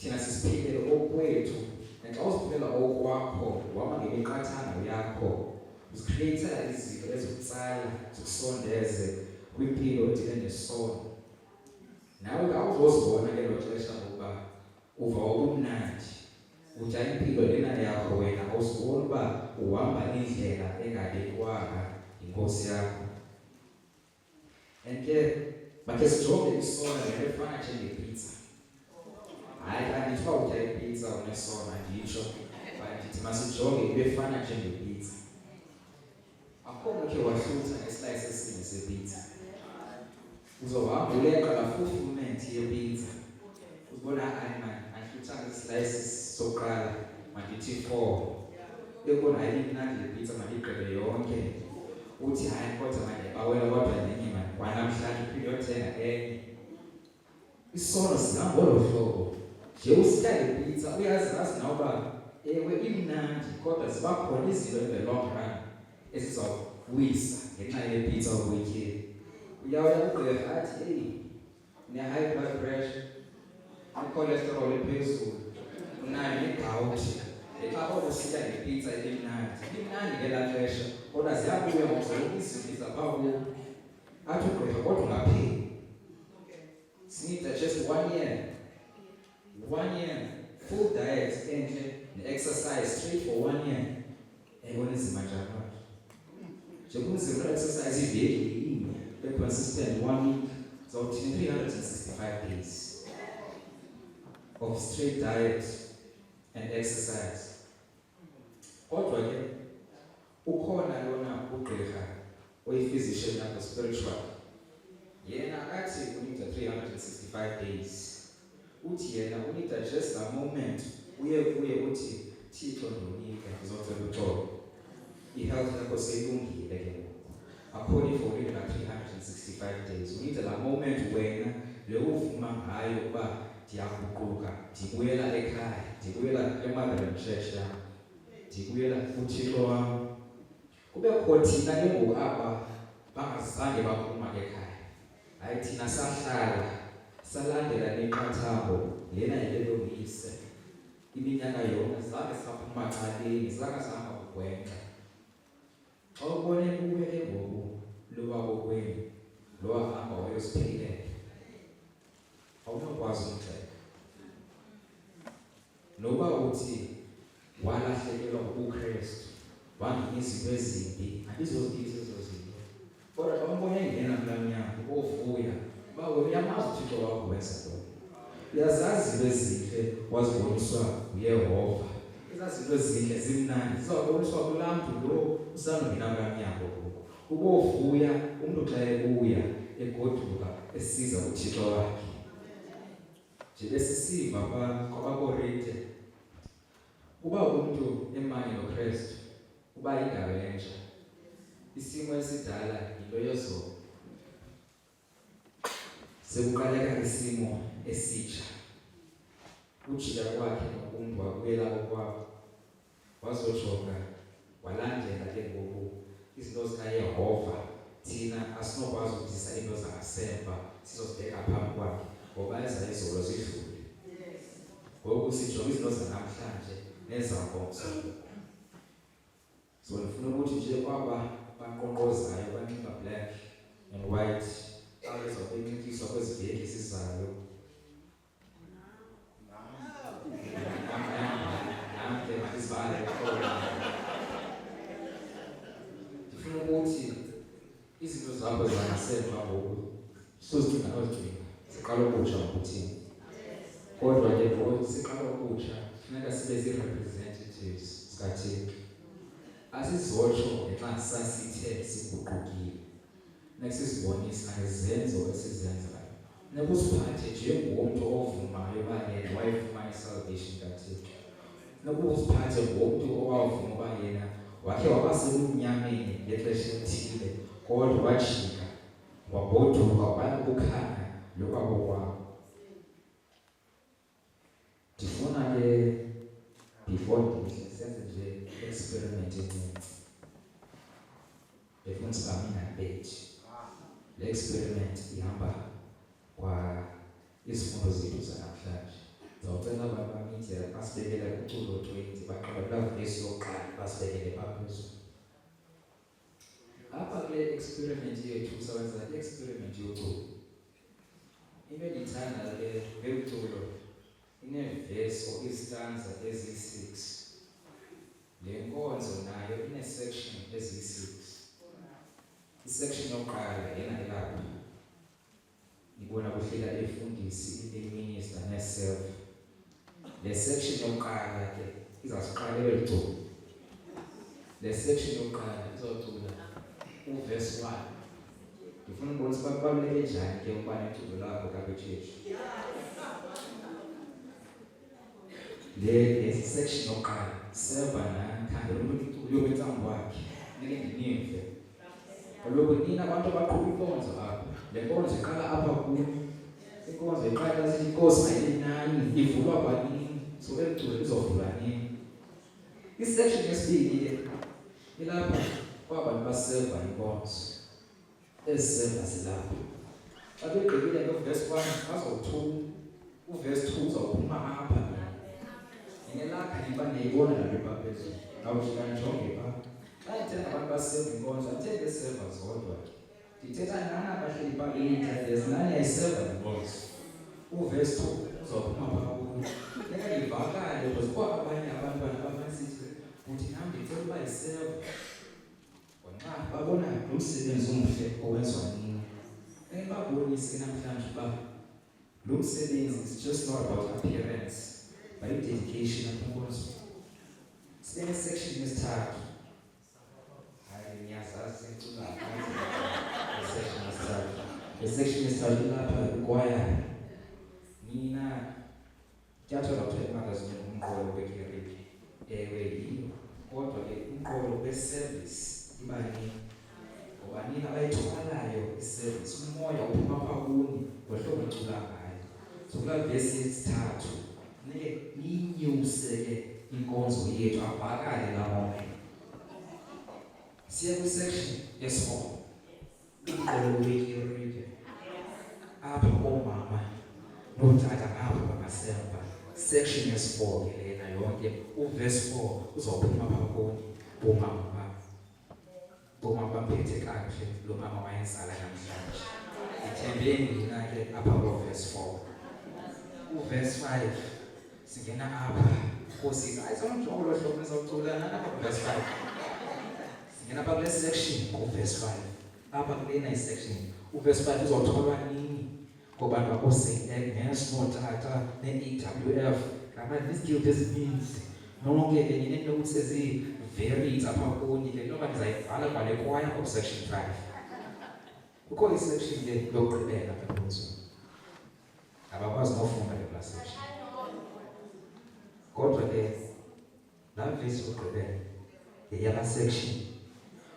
thina sisiphilele okwethu xa uziphilela okwakho wama ngemiqathanga yakho uzicreatela izinto ezokutsala zikusondeze kwimpilo edile nesono nawe awuzozibona ke lo xesha ngokuba uva ubumnandi utya impilo lena yakho wena awuziboni uba uhamba indlela engabekwanga inkosi yakho. And ke bakhe sijonge isona lento efana njengepizza. Hayi andithi uba utya ipizza unesona nditsho but ndithi masijonge into efana njengepizza. Akho mntu ukhe wahlutha ngeslice esinye sepizza. Uzohamba uleqa la fulfillment yepizza. Uzibona hayi man andihlutha ngeslice sokuqala mandithi 4. Ekubona hayi imnandi le pizza mandigqibe yonke. Uthi hayi kodwa manje bawela kodwa nenye manje kwanamhlanje uphinde uyothenga enye. Isono singangolo hlobo. Nje usitya le pizza uyazi nawe uba ewe imnandi kodwa ziba khona izinto in the long run ezizawuwisa ngenxa yale pizza obuyityile. Uyawuya ugqirha athi hey une-high blood pressure, une-cholesterol ephezulu, unayo ne-gout. Xa usitya le pizza imnandi ngelaa xesha kodwa ziyabuya ngozonke izinto zaphaa kuyo. Athi ugqirha kodwa ungapheli. Sinida just 1 year. 1 year full diet entle ne-exercise straight for 1 year. Ebona inzima njalo. Nje kunzima exercise iveki inye consistent 1 week so 365 days of straight diet and exercise. Kodwa ke ukhona lona ugqirha oyi-physician yakho spiritual. Yena athi unida 365 days. Uthi yena unida just a moment uye kuye uthi Thixo ndonike ngizocela uxolo. I-health yakho seyilungile ke according for you na 365 days. Unida la moment wena le uvuma ngayo ukuba ndiyaguquka ndibuyela ekhaya ndibuyela eMotherland Church yam ndibuyela kuThixo wam. Kubekho thina ke ngoku apha bangazange baphuma ekhaya. Hayi thina sahlala salandela neqathambo lena yilelo nguyise iminyaka yonke zange saphuma caleni zange sahamba kugwenxa. Xa ubone kuwe ke ngoku loba kokwenu lo ahamba wayosiphilela awunokwazi umxeka. Noba uthi walahlekelwa ubuKristu wangena izinto ezimbi andizozidisa ezo zinto kodwa xa umbone engena kulaa mnyango ovuya uba wena uyamazi uThixo wakho wenza ntoni. Uyazazi izinto ezintle waziboniswa nguYehova. Ezaa zinto ezintle zimnandi zizawuboniswa kulaa mntu lo usandongena kulaa mnyango ngoku. Ubovuya umntu xa ebuya egoduka esiza uThixo wakhe. Nje besisiva kwabaKorinte uba umntu emanye noKristu uba yindawo entsha. Isimo esidala yinto yezono. Sekuqaleka isimo esitsha. Ujika kwakhe nokumntu wabuyela okwabo. Wazojonga walandela ke ngoku izinto zikaYehova. Thina asinokwazi ukuzisa into zangasemva sizozibheka phambi kwakhe ngoba ezayizolo zidlule. Ngoku sijonga izinto zanamhlanje nezangokuso. So ndifuna ukuthi nje kwaba banqonqozayo banxiba black and white abezobencintiswa kwezi veki sizayo. Namke izibale ndifuna ukuthi izinto zakho zangasemva ngoku sozigcina nozigcina siqala ukutsha ngokuthini. Kodwa ke ngoku siqala ukutsha funeka sibe zii-representatives zikaThixo. Asizotsho ngenxa sasithe siguqukile. Funeka sizibonise ngezenzo esizenzayo. Funeka uziphathe njengomntu ovumayo uba yena wayifumana i-salvation kaThixo. Funeka uziphathe ngomntu owavuma uba yena wakhe waba sebumnyameni ngexesha elithile kodwa wajika wagoduka waya kukhanya lokwabo kwabo. Ndifuna ke before senze nje experiment encinci. Ndifuna sibamina page. Le experiment ihamba kwa izifundo zethu zanamhlanje. Zawucela umculo 20 baqala kula verse yokuqala basibekele phezulu. Apha kule experiment yethu kusebenza le experiment yoculo. Into endiyithanda ke leculo ine-verse or istanza eziyi-6. Le nkonzo nayo ine-section eziyi-6. Isection yokuqala yena elapha. Ibona kuhleka efundisi iminister neself. Le section yokuqala ke izasiqala leculo. Le section yokuqala izocula uverse 1. Ngifuna ukubonisa babaluleke njani ke ukuba neculo lakho kabe church. Le section yokuqala serva nani khanda umuntu uyobethambo wakhe nike ndinive. Kaloku nina abantu abaqhuba inkonzo apha. Le nkonzo iqala apha kuyo. Inkonzo iqala inkosi ayinani ivulwa kwanini so leculo lizovulwa nini. Isection yesibili ke ilapha kwabantu baserva inkonzo. Eziserva zilapha. Xa begqibile ngoverse 1 bazothula. Uverse 2 uzawuphuma apha. Ngelakha liba neyibona la phezulu. Awujika njonge pha. Xa ithetha abantu baserva inkonzo, athethe serva zodwa. Dithetha nani abahleli phakathi ezinani ayiserva inkonzo. Uverse 2 uzawuphuma phakathi. Leka livakale because kwa abanye abantwana abafisithi uthi nami ndicela uba yiserva. Nxa babona lo msebenzi omhle owenziwa nini. Babonise namhlanje uba lo msebenzi is just not about appearance, but dedication and purpose. Sine section yesithathu. Hayi ngiyazazi ecula phansi. Section yesithathu. Le section yesithathu lapha kwaya. Nina kuyathola ukuthi emagazini umqolo wekiriki. Ewe yiyo. Kodwa ke umqolo weservice ibani. Ngoba nina bayithwalayo iservice. Umoya uphuma pha kuni ngohlobo ecula ngayo. So kula verse yesithathu nike ninyuse ke inkonzo yethu abhakale la moya. Siya ku section yes4. Umqolo wekiriki. Apha omama notata ngapha bangasemva. Section yes4 lena yonke uverse 4 uzophuma pha kuni omama. Boma baphethe kahle lo mama wayenzala namhlanje. Ithembeni mina ke apha ku verse 4. Uverse 5 singena apha Nkosi ayizonjolo hlobo ezawucula nana apha verse 5. Singena apha kule section ku verse 5. Apha kulena isection uverse 5 uzotholwa nini ngoba bakose Agnes notata ne-EWF kama izigilt ezininzi nonke ke nina nokuthi sezi very apha kuni ke noma nizayivala kwale kwaya of section 5. Ukho isection le lokugqibela apha kuzo. Abakwazi nofunda le class section. Kodwa ke la verse yokugqibela eyala section.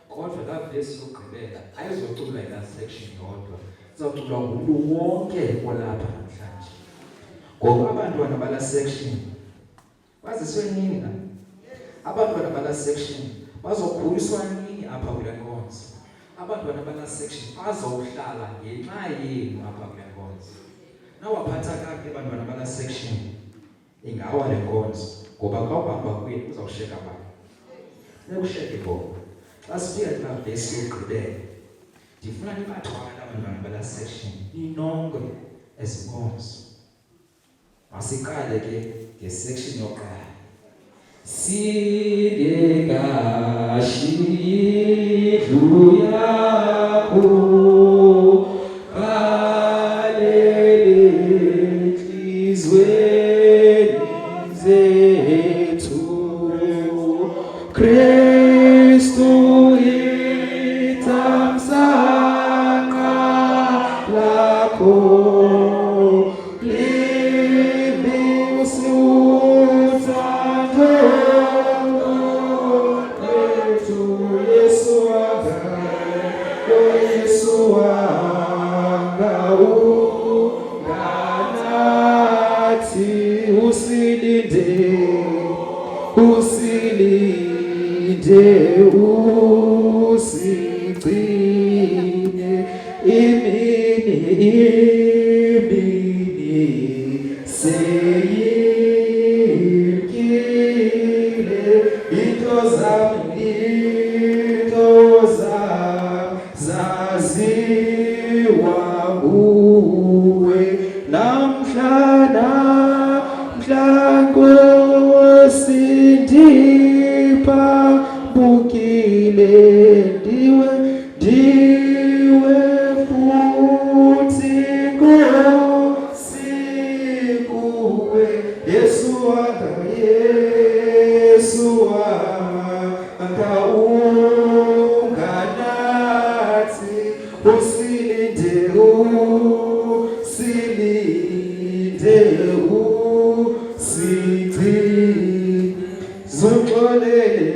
Kodwa la verse yokugqibela ayizocula ila section yodwa. Izocula ngumuntu wonke olapha namhlanje. Ngoba abantwana bala section baziswe nini na? Abantwana bala section bazokhuliswa nini apha kule nkonzo? Abantwana bala section bazohlala ngenxa yenu apha kule nkonzo. Nawaphatha kahle abantwana bala section ingawa le nkonzo ngoba kwabamba kwenu uzawusheka abantu. Nekusheke ngoba xa sifika la verse yokugqibela ndifuna nibathwala abantwana bala section ninonke ezinkonzo. Masiqale ke ngesection yokuqala. Sidekashi yakho kalele izweni zethu Kristu itamsanga lakho usigcine imini seyimkile Nkosi ndipha bukile ndiwe futhi Nkosi kuwe Yesu wanga unganathi usilinde Zungolele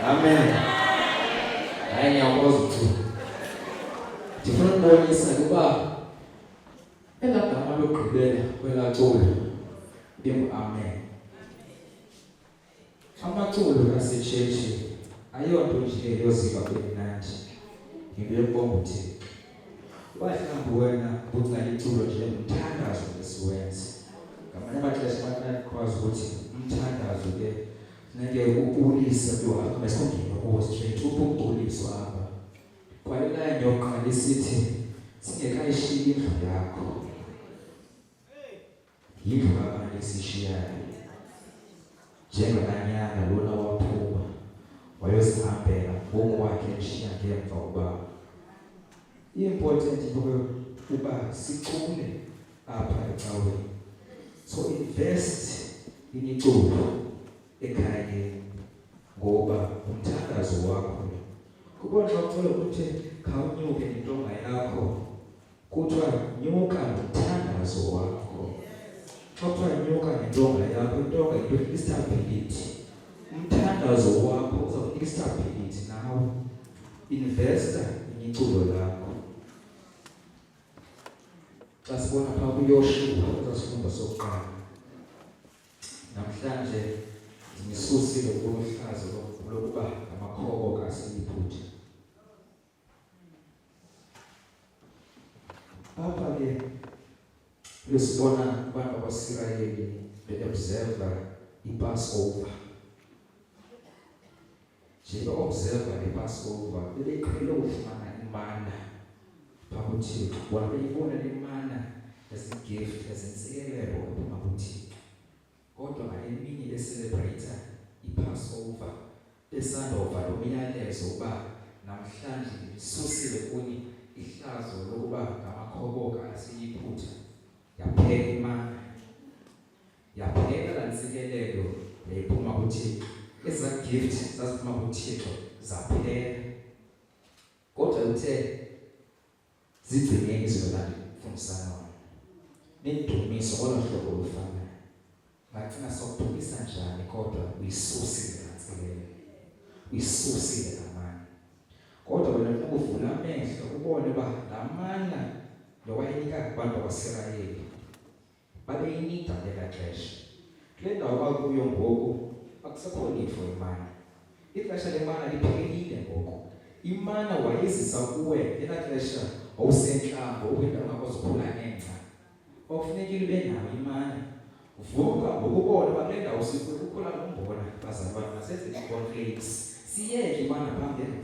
Amen. Hayi ngiyakwazi ukuthi ndifuna ukubonisa ukuba elagama lokugqibela kwelaculo amen. Amaculo asechechi ayonto nje yozika kumnandi. Ngiyabonga ukuthi wahlamba wena ubucala iculo nje umthandazo lesiwenze. Ngamanye amaxesha abantu kwazi ukuthi umthandazo ke nake ukubulisa kwakho mesongena kuwo straight ukubuliso apha. Kwalelayo yoqala isithi singekayishiya indlu yakho. Yindlu abantu esishiyayo. Njengabanyana lona waphuma wayosihambela ngokwakhe eshiya ngemva ubaba. Important ukuba sicule apha ecaweni. So invest in iculo ekhayeni. kubona ucela ukuthi khawunyuke intonga yakho kuthiwa nyuka ngomthandazo wakho. Xa kuthiwa nyuka ngentonga yakho, intonga into istabbility. Umthandazo wakho uzakunika istabbility nawe. Investa imiculo lakho. Xa sibona phaa kuYoshua kwesifundvo sokuqala, namhlanje ngisusiwe kuluhlazo lokuba ngamakhoboka aseyiphutha. Apha ke sibona abantu bakwaSirayeli be-observa iPassover. Nje be-observa iPassover bebeqhele ukufumana imana phaa kuThixo. Bona beyibona le mana as a gift, as insikelelo ephuma kuThixo. Kodwa ngale mini beselebrate iPassover besandova lo myalezo uba namhlanje ngisusiwe kuni ihlazo lokuba ngamakhoboka aseyiphutha. Yaphela imana, yaphela la nsikelelo yayiphuma kuThixo. Eza gift zaziphuma kuThixo zaphela. Kodwa uthe zigcineni izolanda ukufundisana wona. Nidumiso ngolo hlobo olufanayo. Ngathina sokudumisa njani kodwa uyisusile nansikelelo. Uyisusile namana. Kodwa wena ukuvula amehlo ubone uba lamana lowayinika abantu bakwaSirayeli babeyinida ngela xesha. Kule ndawo bakuyo ngoku akusekho need for imana. Ixesha lemana liphelile ngoku. Imana wayezisa kuwe ngela xesha wawusentlamba ukwindawo ongakwazi ukukhula nengca. Kwakufunekile ube nayo imana. Uvuka ngokubona uba kule ndawo sikukhula nombona bazalwane masenze i-cornflakes. Siyeke imana phambili.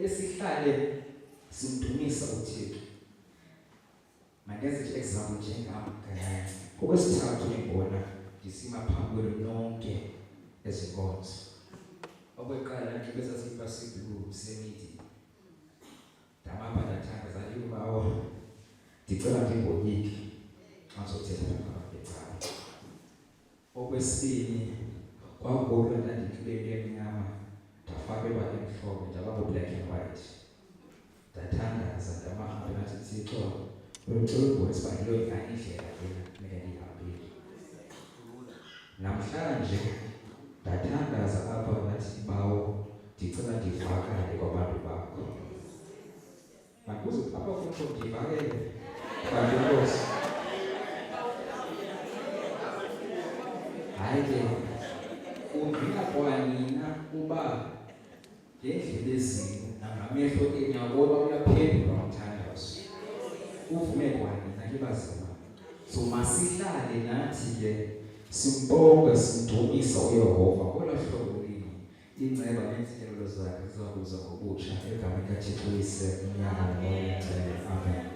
Sihlale simdumisa uThixo. Mangenze example njengami kanye. Okwesithathu ngibona ndisima phambi kwenu nonke ezinkonzo. Okwekuqala nje bese sipasibu semidi. Damapha ndathanda zalibawo. Ndicela ngingonyiki. Azothetha ngabecala. Okwesibili kwakugoqa ndandikubeke emnyama. Ndafakelwa emhlophe ndaba black and white. Ndathandaza ndamahamba nathi Thixo ucela ubone sibangelo ngani indlela lena kumele ngihambile. Namhlanje ndathandaza apha nathi bawo ndicela ndivakale kwabantu bakho. Makuze apha kutsho ndivakele bantu Nkosi. Hayi ke ungqina kwanina uba ngendlela ezini nangamehlo enyabona uyaphendula umthandazo. Uvume kwanina ke bazima. So masihlale nathi ke simbonga simdumisa uYehova ngola hlobo lini. Inceba nensikelelo zakhe zizakuza ngokutsha egameni kaThixo uyise inyama nomoya. Amen.